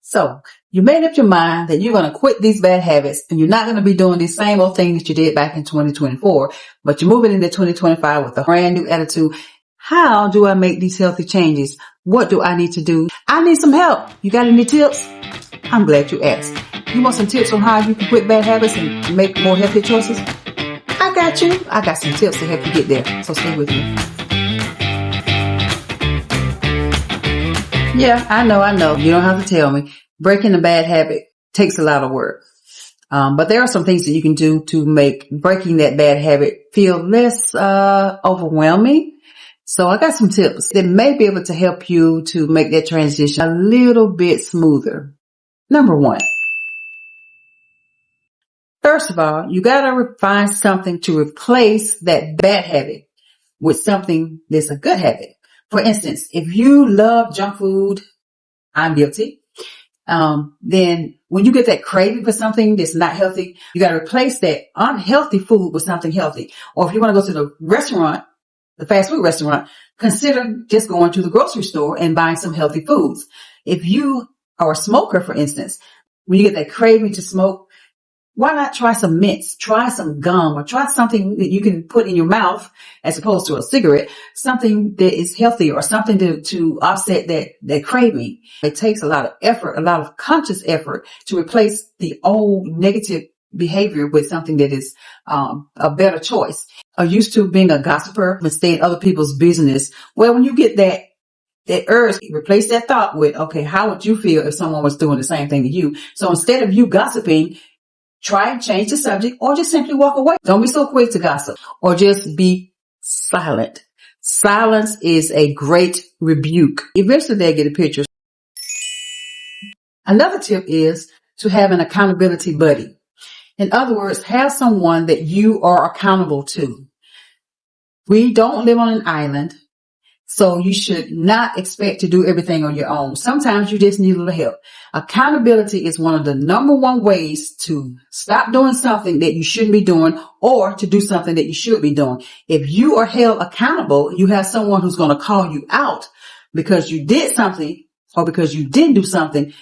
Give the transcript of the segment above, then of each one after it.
So you made up your mind that you're going to quit these bad habits and you're not going to be doing these same old things that you did back in 2024, but you're moving into 2025 with a brand new attitude. How do I make these healthy changes? What do I need to do? I need some help. You got any tips? I'm glad you asked. You want some tips on how you can quit bad habits and make more healthy choices? I got you. I got some tips to help you get there. So stay with me. Yeah, I know. You don't have to tell me. Breaking a bad habit takes a lot of work. But there are some things that you can do to make breaking that bad habit feel less overwhelming. So I got some tips that may be able to help you to make that transition a little bit smoother. Number one. First of all, you gotta find something to replace that bad habit with something that's a good habit. For instance, if you love junk food, I'm guilty. Then when you get that craving for something that's not healthy, you got to replace that unhealthy food with something healthy. Or if you want to go to the restaurant, the fast food restaurant, consider just going to the grocery store and buying some healthy foods. If you are a smoker, for instance, when you get that craving to smoke, why not try some mints, try some gum, or try something that you can put in your mouth as opposed to a cigarette, something that is healthy or something to offset that craving. It takes a lot of effort, a lot of conscious effort to replace the old negative behavior with something that is a better choice. Are used to being a gossiper and stay in other people's business. Well, when you get that urge, replace that thought with, okay, how would you feel if someone was doing the same thing to you? So instead of you gossiping, try and change the subject or just simply walk away. Don't be so quick to gossip or just be silent. Silence is a great rebuke. Eventually they'll get a picture. Another tip is to have an accountability buddy. In other words, have someone that you are accountable to. We don't live on an island, so you should not expect to do everything on your own. Sometimes you just need a little help. Accountability is one of the number one ways to stop doing something that you shouldn't be doing or to do something that you should be doing. If you are held accountable, you have someone who's going to call you out because you did something or because you didn't do something.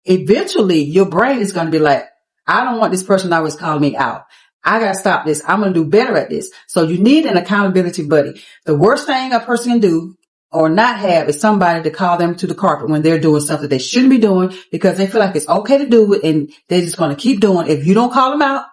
Eventually, your brain is going to be like, I don't want this person always calling me out. I got to stop this. I'm going to do better at this. So you need an accountability buddy. The worst thing a person can do or not have is somebody to call them to the carpet when they're doing something they shouldn't be doing because they feel like it's okay to do it and they're just going to keep doing it. If you don't call them out,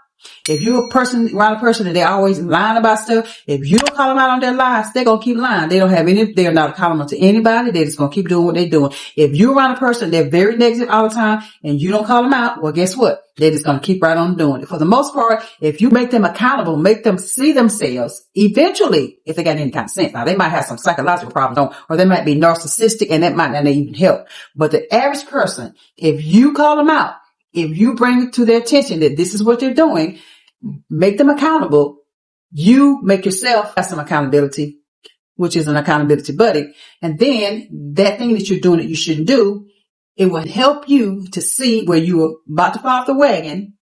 if you're around a person and they're always lying about stuff, if you don't call them out on their lies, they're going to keep lying. They're not accountable to anybody. They're just going to keep doing what they're doing. If you're around a person, they're very negative all the time and you don't call them out, well, guess what? They're just going to keep right on doing it. For the most part, if you make them accountable, make them see themselves, eventually, if they got any kind of sense. Now, they might have some psychological problems or they might be narcissistic and that might not even help. But the average person, if you call them out, if you bring it to their attention that this is what they're doing, make them accountable, you make yourself have some accountability, which is an accountability buddy. And then that thing that you're doing that you shouldn't do, it will help you to see where you were about to fall off the wagon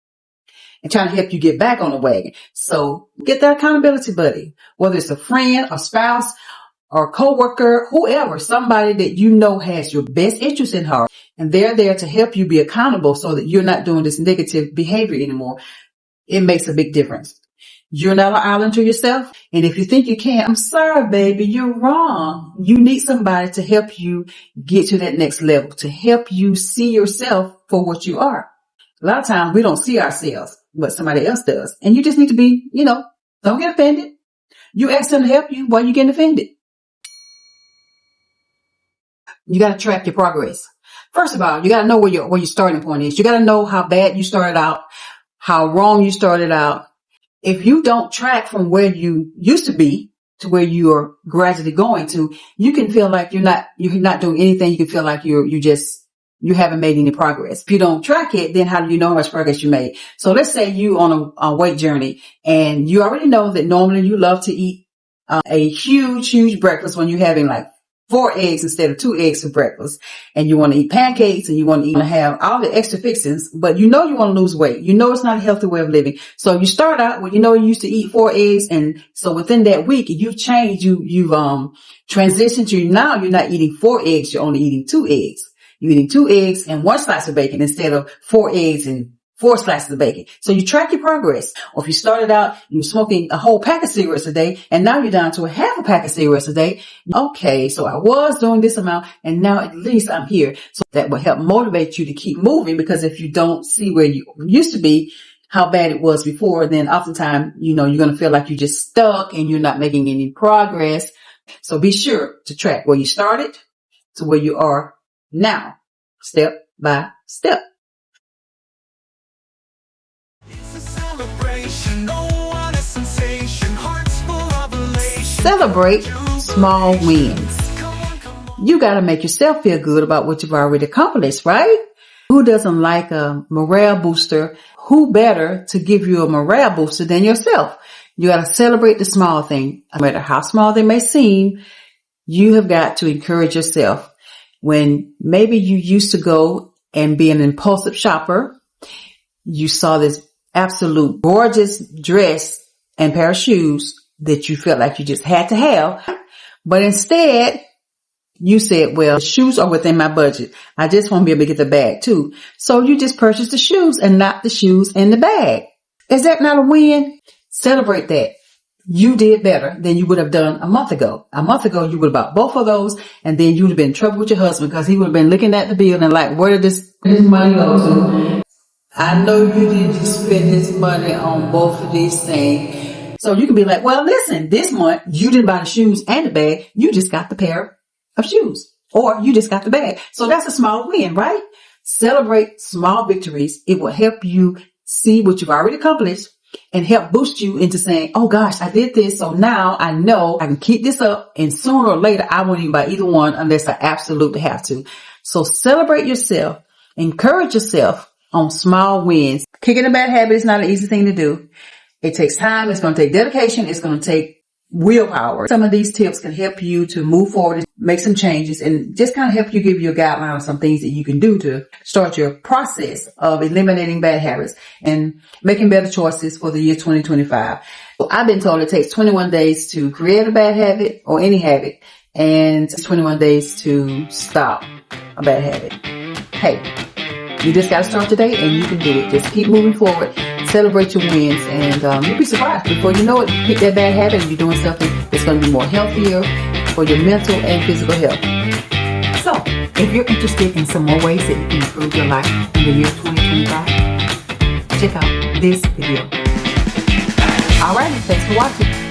and trying to help you get back on the wagon. So get that accountability buddy, whether it's a friend, a spouse, or a coworker, whoever, somebody that you know has your best interest in heart. And they're there to help you be accountable so that you're not doing this negative behavior anymore. It makes a big difference. You're not an island to yourself. And if you think you can't, I'm sorry, baby, you're wrong. You need somebody to help you get to that next level, to help you see yourself for what you are. A lot of times we don't see ourselves, but somebody else does. And you just need to be, don't get offended. You ask them to help you. Why are you getting offended? You got to track your progress. First of all, you got to know where your starting point is. You got to know how bad you started out, how wrong you started out. If you don't track from where you used to be to where you are gradually going to, you can feel like you're not doing anything. You can feel like you haven't made any progress. If you don't track it, then how do you know how much progress you made? So let's say you on a weight journey and you already know that normally you love to eat a huge breakfast when you're having like 4 eggs instead of 2 eggs for breakfast, and you want to eat pancakes and you want to have all the extra fixings, but you want to lose weight. It's not a healthy way of living. So you start out when you used to eat 4 eggs, and so within that week you've changed, you've transitioned to now you're not eating 4 eggs, you're only eating 2 eggs. You're eating 2 eggs and 1 slice of bacon instead of 4 eggs and 4 slices of bacon. So you track your progress. Or if you started out, you were smoking a whole pack of cigarettes a day, and now you're down to a half a pack of cigarettes a day. Okay, so I was doing this amount, and now at least I'm here. So that will help motivate you to keep moving, because if you don't see where you used to be, how bad it was before, then oftentimes, you're going to feel like you're just stuck and you're not making any progress. So be sure to track where you started to where you are now, step by step. Celebrate small wins. You got to make yourself feel good about what you've already accomplished, right? Who doesn't like a morale booster? Who better to give you a morale booster than yourself? You got to celebrate the small thing. No matter how small they may seem, you have got to encourage yourself. When maybe you used to go and be an impulsive shopper, you saw this absolute gorgeous dress and pair of shoes that you felt like you just had to have. But instead, you said, well, the shoes are within my budget. I just want to be able to get the bag too. So you just purchased the shoes and not the shoes in the bag. Is that not a win? Celebrate that. You did better than you would have done a month ago. A month ago, you would have bought both of those, and then you would have been in trouble with your husband because he would have been looking at the bill and like, where did this money go to? I know you didn't spend this money on both of these things. So you can be like, well, listen, this month you didn't buy the shoes and the bag. You just got the pair of shoes, or you just got the bag. So that's a small win, right? Celebrate small victories. It will help you see what you've already accomplished and help boost you into saying, oh gosh, I did this. So now I know I can keep this up, and sooner or later I won't even buy either one unless I absolutely have to. So celebrate yourself, encourage yourself on small wins. Kicking a bad habit is not an easy thing to do. It takes time. It's going to take dedication. It's going to take willpower. Some of these tips can help you to move forward, make some changes, and just kind of help you, give you a guideline on some things that you can do to start your process of eliminating bad habits and making better choices for the year 2025. So I've been told it takes 21 days to create a bad habit or any habit, and 21 days to stop a bad habit. Hey, you just got to start today and you can do it. Just keep moving forward. Celebrate your wins, and you'll be surprised. Before you know it, you pick that bad habit and you're doing something that's going to be more healthier for your mental and physical health. So, if you're interested in some more ways that you can improve your life in the year 2025, check out this video. Alright, thanks for watching.